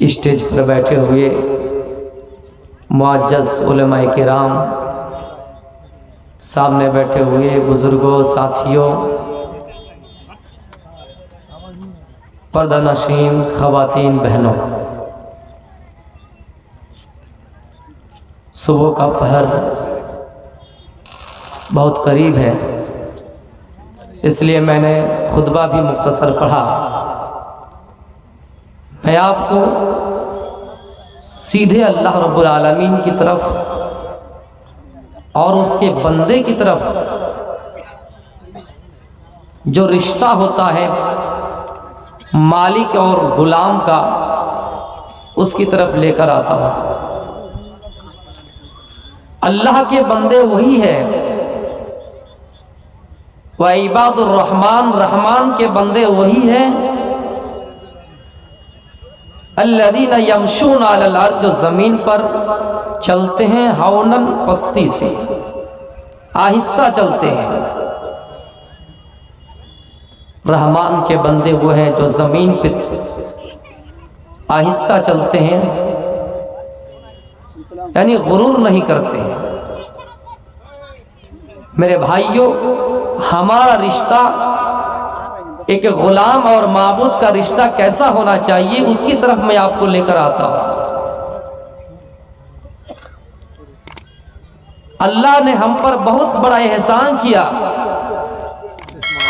Stage پر بیٹھے ہوئے معزز علماء کرام، سامنے بیٹھے ہوئے بزرگوں، ساتھیوں، پردہ نشین خواتین، بہنوں، صبح کا پہر بہت قریب ہے، اس لیے میں نے خطبہ بھی مختصر پڑھا۔ میں آپ کو سیدھے اللہ رب العالمین کی طرف اور اس کے بندے کی طرف جو رشتہ ہوتا ہے مالک اور غلام کا، اس کی طرف لے کر آتا ہوں۔ اللہ کے بندے وہی ہے، وعباد الرحمن، رحمان کے بندے وہی ہیں، الذین یمشون علی الارض، جو زمین پر چلتے ہیں ہونن، پستی سے، آہستہ چلتے ہیں۔ رحمان کے بندے وہ ہیں جو زمین پہ آہستہ چلتے ہیں، یعنی غرور نہیں کرتے ہیں۔ میرے بھائیوں، ہمارا رشتہ ایک غلام اور معبود کا رشتہ کیسا ہونا چاہیے، اس کی طرف میں آپ کو لے کر آتا ہوں۔ اللہ نے ہم پر بہت بڑا احسان کیا،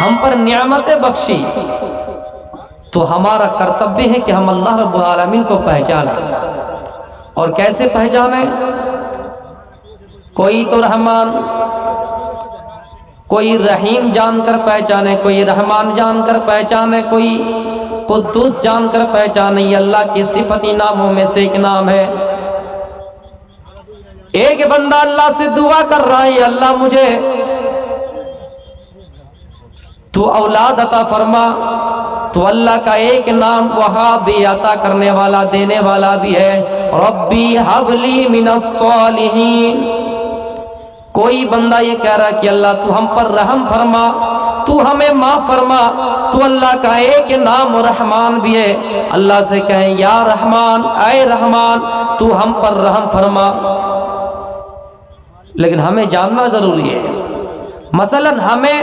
ہم پر نعمتیں بخشی، تو ہمارا کرتویہ ہے کہ ہم اللہ رب العالمین کو پہچانیں۔ اور کیسے پہچانیں؟ کوئی تو رحمان، کوئی رحیم جان کر پہچانے، کوئی رحمان جان کر پہچانے، کوئی قدوس جان کر پہچانے۔ یہ اللہ کی صفتی ناموں میں سے ایک نام ہے۔ ایک بندہ اللہ سے دعا کر رہا ہے، اللہ مجھے تو اولاد عطا فرما، تو اللہ کا ایک نام وہاب بھی عطا کرنے والا، دینے والا بھی ہے، ربی ہب لی من الصالحین۔ کوئی بندہ یہ کہہ رہا کہ اللہ تو ہم پر رحم فرما، تو ہمیں معاف فرما، تو اللہ کا ایک نام رحمان بھی ہے۔ اللہ سے کہیں یا رحمان، اے رحمان تو ہم پر رحم فرما۔ لیکن ہمیں جاننا ضروری ہے، مثلا ہمیں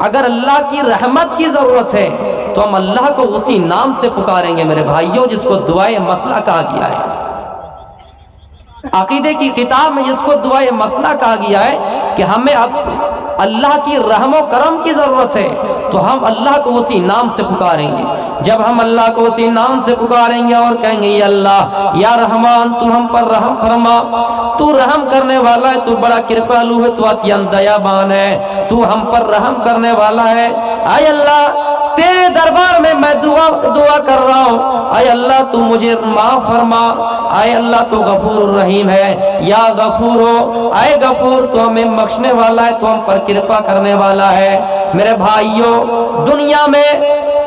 اگر اللہ کی رحمت کی ضرورت ہے تو ہم اللہ کو اسی نام سے پکاریں گے میرے بھائیوں، جس کو دعائے مسئلہ کہا گیا ہے۔ عقیدے کی کتاب میں جس کو دعائے مسئلہ کہا گیا ہے کہ ہمیں اب اللہ کی رحم و کرم کی ضرورت ہے، تو ہم اللہ کو اسی نام سے پکاریں گے۔ جب ہم اللہ کو اسی نام سے پکاریں گے اور کہیں گے یا اللہ، یا رحمان تو ہم پر رحم فرما، تو رحم کرنے والا ہے، تو بڑا کرپالو ہے، تو اتیان دیابان ہے، تو ہم پر رحم کرنے والا ہے، اے اللہ تیرے دربار میں میں دعا کر رہا ہوں، اے اللہ تو مجھے معاف فرما، اے اللہ تو غفور الرحیم ہے، یا غفور ہو، اے غفور تو ہمیں بخشنے والا ہے، تو ہم پر کرپا کرنے والا ہے۔ میرے بھائیوں، دنیا میں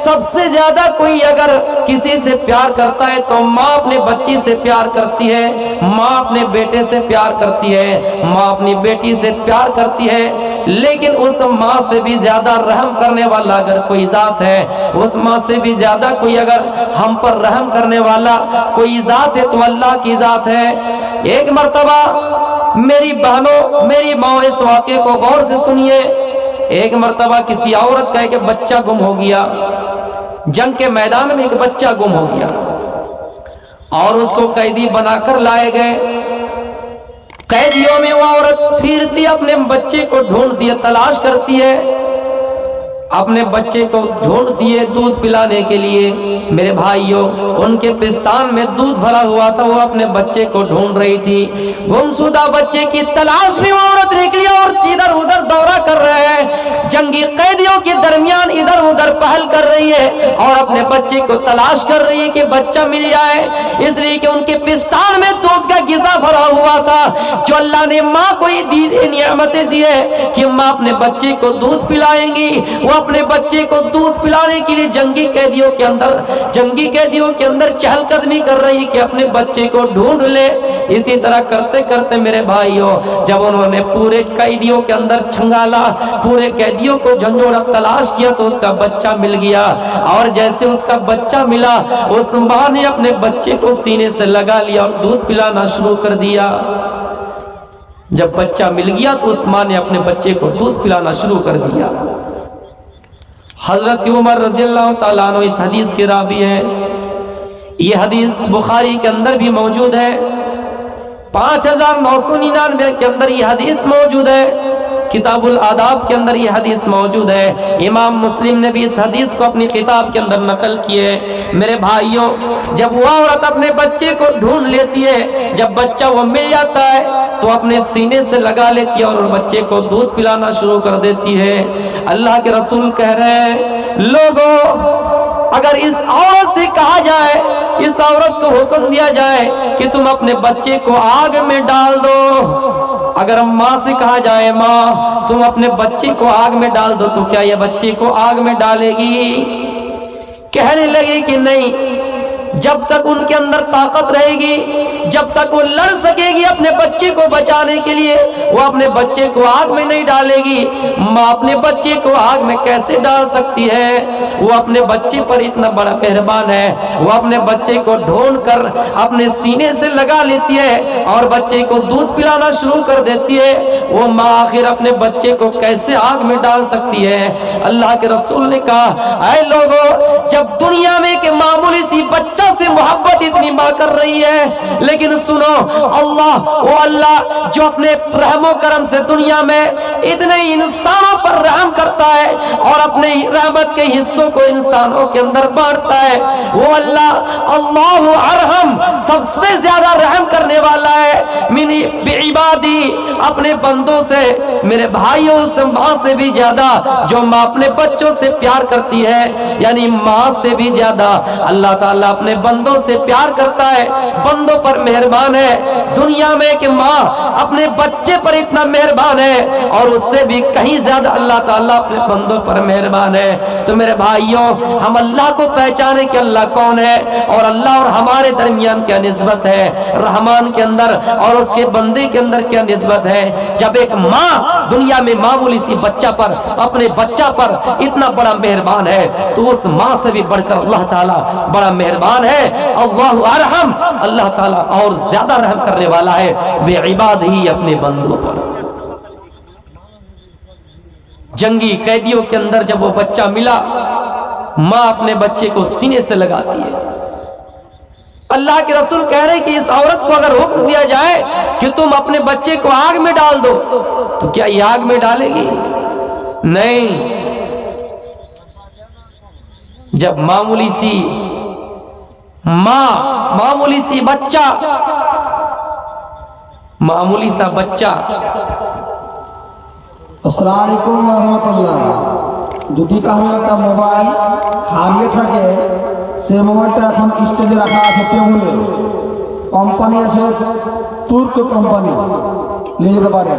سب سے زیادہ کوئی اگر کسی سے پیار کرتا ہے تو ماں اپنے بچی سے پیار کرتی ہے، ماں اپنے بیٹے سے پیار کرتی ہے، ماں اپنی بیٹی سے پیار کرتی ہے، لیکن اس ماں سے بھی زیادہ رحم کرنے والا اگر کوئی ذات ہے، اس ماں سے بھی زیادہ کوئی اگر ہم پر رحم کرنے والا کوئی ذات ہے تو اللہ کی ذات ہے۔ ایک مرتبہ میری بہنوں، میری ماں، اس واقعے کو غور سے سنیے۔ ایک مرتبہ کسی عورت کا ایک بچہ گم ہو گیا، جنگ کے میدان میں ایک بچہ گم ہو گیا، اور اس کو قیدی بنا کر لائے گئے۔ قیدیوں میں وہ عورت پھرتی، اپنے بچے کو ڈھونڈتی ہے، تلاش کرتی ہے، اپنے بچے کو ڈھونڈتی ہے دودھ پلانے کے لیے۔ میرے بھائیوں، ان کے پستان میں دودھ بھرا ہوا تھا، وہ اپنے بچے کو ڈھونڈ رہی تھی۔ گمشدہ بچے کی تلاش میں وہ عورت نکلی اور ادھر ادھر دورہ کر رہے ہیں، جنگی قیدیوں کے درمیان ادھر ادھر پہل کر رہی ہے اور اپنے بچے کو تلاش کر رہی ہے کہ بچہ مل جائے، اس لیے کہ ان کے پستان میں دودھ کا غذا بھرا ہوا تھا جو اللہ نے ماں کو نعمتیں دی ہے کہ ماں اپنے بچے کو دودھ پلائیں گی۔ وہ اپنے بچے کو دودھ پلانے کے لیے جنگی قیدیوں کے اندر چہل قدمی کر رہی کہ اپنے بچے کو ڈھونڈ لے، इसी तरह करते करते मेरे भाइयों, जब उन्होंने पूरे कैदियों के अंदर छंगाला, पूरे कैदियों को झंझोड़ा तलाश किया तो उसका बच्चा मिल गया। और जैसे उसका बच्चा मिला, उस माँ ने अपने बच्चे को सीने से लगा लिया और दूध पिलाना शुरू कर दिया। जब बच्चा मिल गया तो उस माँ ने अपने बच्चे को दूध पिलाना शुरू कर दिया। हजरत उमर रज़ी अल्लाह ताला अन्हु इस हदीस के रावी है। ये हदीस बुखारी के अंदर भी मौजूद है, 5999 के अंदर ये हदीस मौजूद है, किताबुल आदाब के अंदर ये हदीस मौजूद है। इमाम मुस्लिम ने भी इस हदीस को अपनी किताब के अंदर नकल किए। मेरे भाइयों, जब वो औरत अपने बच्चे को ढूंढ लेती है, जब बच्चा वो मिल जाता है तो अपने सीने से लगा लेती है और बच्चे को दूध पिलाना शुरू कर देती है। अल्लाह के रसूल कह रहे हैं, लोगों, अगर इस औरत से कहा जाए, इस औरत को हुक्म दिया जाए कि तुम अपने बच्चे को आग में डाल दो, अगर माँ से कहा जाए, माँ तुम अपने बच्चे को आग में डाल दो, तो क्या ये बच्चे को आग में डालेगी? कहने लगे कि नहीं, जब तक उनके अंदर ताकत रहेगी, जब तक वो लड़ सकेगी अपने बच्चे को बचाने के लिए, वो अपने बच्चे को आग में नहीं डालेगी। माँ अपने बच्चे को आग में कैसे डाल सकती है? वो अपने बच्चे पर इतना बड़ा मेहरबान है, वो अपने बच्चे को ढूंढ कर अपने सीने से लगा लेती है और बच्चे को दूध पिलाना शुरू कर देती है। वो माँ आखिर अपने बच्चे को कैसे आग में डाल सकती है? अल्लाह के रसूल ने कहा, ऐ लोगों, जब दुनिया में के मामूली सी बच्चा से मोहब्बत इतनी माँ कर रही है, लेकिन सुनो, अल्लाह, वो अल्लाह जो अपने रहमो करम से दुनिया में इतने इंसानों पर रहम करता है और अपने रहमत के हिस्सों को इंसानों के अंदर बांटता है, वो अल्लाह अल्लाहु अरहम, सबसे ज्यादा रहम करने वाला है मिनी बिइबादी, अपने बंदों से। मेरे भाइयों, उस माँ से भी ज्यादा जो माँ अपने बच्चों से प्यार करती है, यानी माँ से भी ज्यादा अल्लाह ताला अपने बंदों से प्यार करता है, बंदों पर मेहरबान है। दुनिया में कि माँ अपने बच्चे पर इतना मेहरबान है और उससे भी कहीं ज्यादा अल्लाह ताला अपने बंदों पर मेहरबान है। तो मेरे भाइयों, हम अल्लाह को पहचाने कि अल्लाह कौन है और अल्लाह और हमारे दरमियान क्या निस्बत है, रहमान के अंदर और उसके बंदे के अंदर क्या निस्बत है। जब एक माँ दुनिया में मामूली सी बच्चा पर, अपने बच्चा पर इतना बड़ा मेहरबान है, तो उस माँ से भी बढ़कर अल्लाह ताला बड़ा मेहरबान है। अल्लाहु अरहम, अल्लाह ताला और ज्यादा रहम करने वाला है बेइबाद ही अपने बंदों पर। जंगी कैदियों के अंदर जब वो बच्चा मिला, माँ अपने बच्चे को सीने से लगाती है। अल्लाह के रसूल कह रहे कि इस औरत को अगर हुक्म दिया जाए कि तुम अपने बच्चे को आग में डाल दो, तो क्या ये आग में डालेगी? नहीं। जब मामूली सी माँ, मामूली सी बच्चा, मामूली सा बच्चा, আসসালামু আলাইকুম ওয়া রাহমাতুল্লাহ, যদি কারো একটা মোবাইল হারিয়ে থাকে, সে মোবাইলটা এখন স্টেজে রাখা আছে টেবিলে, কোম্পানি আছে তুর্ক কোম্পানি, নিয়ে যেতে পারেন।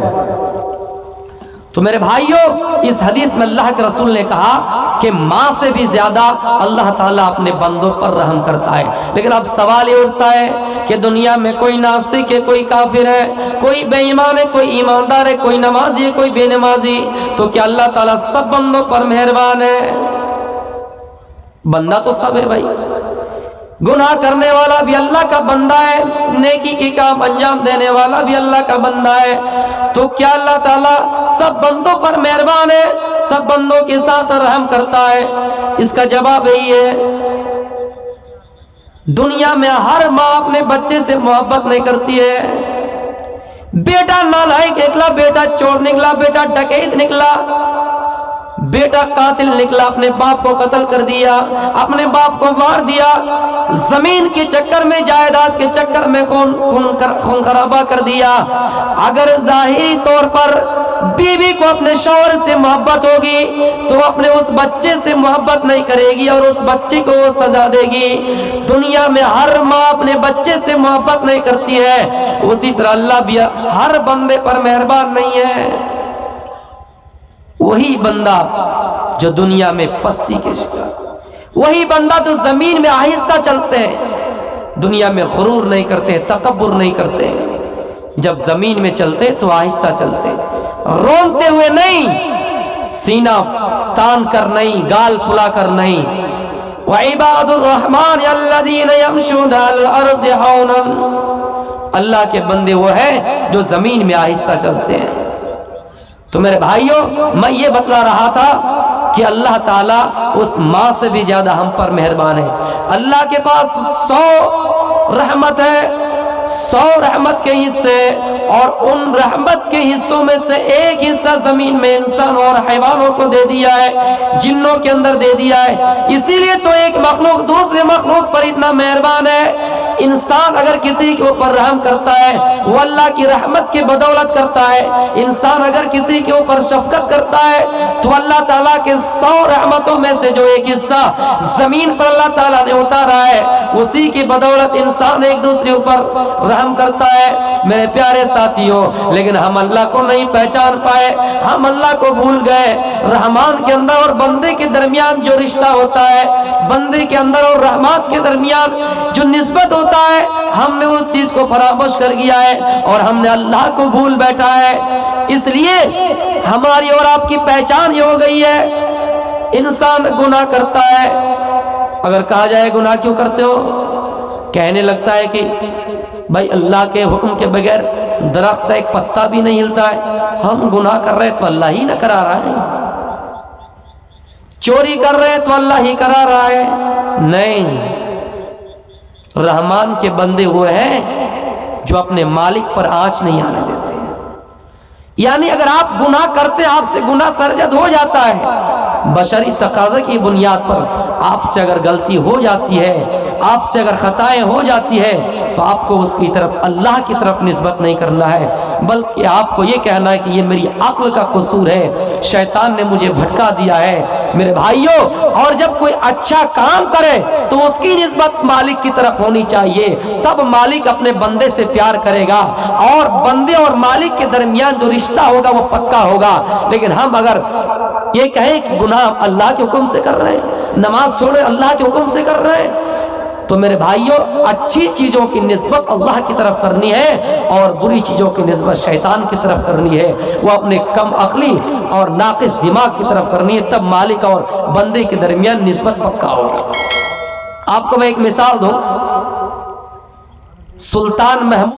तो मेरे भाइयों, इस हदीस में अल्लाह के रसूल ने कहा कि माँ से भी ज्यादा अल्लाह ताला अपने बंदों पर रहम करता है। लेकिन अब सवाल ये उठता है कि दुनिया में कोई नास्तिक है, कोई काफिर है, कोई बेईमान है, कोई ईमानदार है, कोई नमाजी है, कोई बेनमाजी, तो क्या अल्लाह ताला सब बंदों पर मेहरबान है? बंदा तो सब है भाई, गुनाह करने वाला भी अल्लाह का बंदा है, नेकी की काम अंजाम देने वाला भी अल्लाह का बंदा है। तो क्या अल्लाह ताला सब बंदों पर मेहरबान है, सब बंदों के साथ रहम करता है? इसका जवाब यही है, दुनिया में हर माँ अपने बच्चे से मोहब्बत नहीं करती है। बेटा नालायक निकला, बेटा चोर निकला, बेटा डकैत निकला, बेटा कातिल निकला, अपने बाप को कत्ल कर दिया, अपने बाप को मार दिया, जमीन के चक्कर में, जायदाद के चक्कर में खून खराबा कर दिया। अगर जाहिरी तौर पर बीवी को अपने शौहर से मोहब्बत होगी तो अपने उस बच्चे से मोहब्बत नहीं करेगी और उस बच्चे को वो सजा देगी। दुनिया में हर माँ अपने बच्चे से मोहब्बत नहीं करती है, उसी तरह अल्लाह भी हर बंदे पर मेहरबान नहीं है। वही बंदा जो दुनिया में पस्ती के शिकार, वही बंदा जो जमीन में आहिस्ता चलते हैं, दुनिया में गुरूर नहीं करते, तकब्बुर नहीं करते। जब जमीन में चलते तो आहिस्ता चलते, रोनते हुए नहीं, सीना तान कर नहीं, गाल फुला कर नहीं। वइबादुर रहमान अल्लज़ीना यमशूना अलल अर्ज़ि हौनन, अल्लाह के बंदे वो है जो जमीन में आहिस्ता चलते हैं। तो मेरे भाइयों, मैं ये बतला रहा था कि अल्लाह ताला उस माँ से भी ज्यादा हम पर मेहरबान है। अल्लाह के पास 100 रहमत है, 100 रहमत के हिस्से, और उन रहमत के हिस्सों में से एक हिस्सा जमीन में इंसान और हैवानों को दे दिया है, जिन्नों के अंदर दे दिया है। इसीलिए तो एक मखलूक दूसरे मखलूक पर इतना मेहरबान है। इंसान अगर किसी के ऊपर रहम करता है वो अल्लाह की रहमत की बदौलत करता है। इंसान अगर किसी के ऊपर शफकत करता है तो अल्लाह ताला के 100 रहमतों में से जो एक हिस्सा जमीन पर अल्लाह ताला ने उतारा है, उसी की बदौलत इंसान एक दूसरे ऊपर रहम करता है। मेरे प्यारे साथियों, लेकिन हम अल्लाह को नहीं पहचान पाए, हम अल्लाह को भूल गए। रहमान के अंदर और बंदे के दरमियान जो रिश्ता होता है, बंदे के अंदर और रहमान के दरमियान जो निस्बत होता है, हमने उस चीज को फरामोश कर दिया है और हमने अल्लाह को भूल बैठा है। इसलिए हमारी और आपकी पहचान ये हो गई है, इंसान गुनाह करता है, अगर कहा जाए गुनाह क्यों करते हो, कहने लगता है कि भाई अल्लाह के हुक्म के बगैर दरख्त एक पत्ता भी नहीं हिलता है, हम गुनाह कर रहे तो अल्लाह ही न करा रहा है, चोरी कर रहे तो अल्लाह ही करा रहा है। नहीं, रहमान के बंदे वो हैं जो अपने मालिक पर आंच नहीं आने देते। यानी अगर आप गुनाह करते, आपसे गुनाह सरजद हो जाता है, बशरी तकाज़ा की बुनियाद पर आपसे अगर गलती हो जाती है, आपसे अगर खताएं हो जाती है, तो आपको उसकी तरफ, अल्लाह की तरफ निस्बत नहीं करना है, बल्कि आपको ये कहना है कि ये मेरी अक्ल का कसूर है, शैतान ने मुझे भटका दिया है। मेरे भाइयों, और जब कोई अच्छा काम करे तो उसकी निस्बत मालिक की तरफ होनी चाहिए, तब मालिक अपने बंदे से प्यार करेगा और बंदे और मालिक के दरमियान जो रिश्ता होगा वो पक्का होगा। लेकिन हम अगर ये कहें कि गुनाह अल्लाह के हुक्म से कर रहे हैं, नमाज छोड़े अल्लाह के हुक्म से कर रहे हैं, तो मेरे भाइयों, अच्छी चीजों की निस्बत अल्लाह की तरफ करनी है और बुरी चीजों की निस्बत शैतान की तरफ करनी है। वो अपने कम अक्ली और नाकिस दिमाग की तरफ करनी है, तब मालिक और बंदे के दरमियान निस्बत पक्का होगा। आपको मैं एक मिसाल दूं, सुल्तान महमूद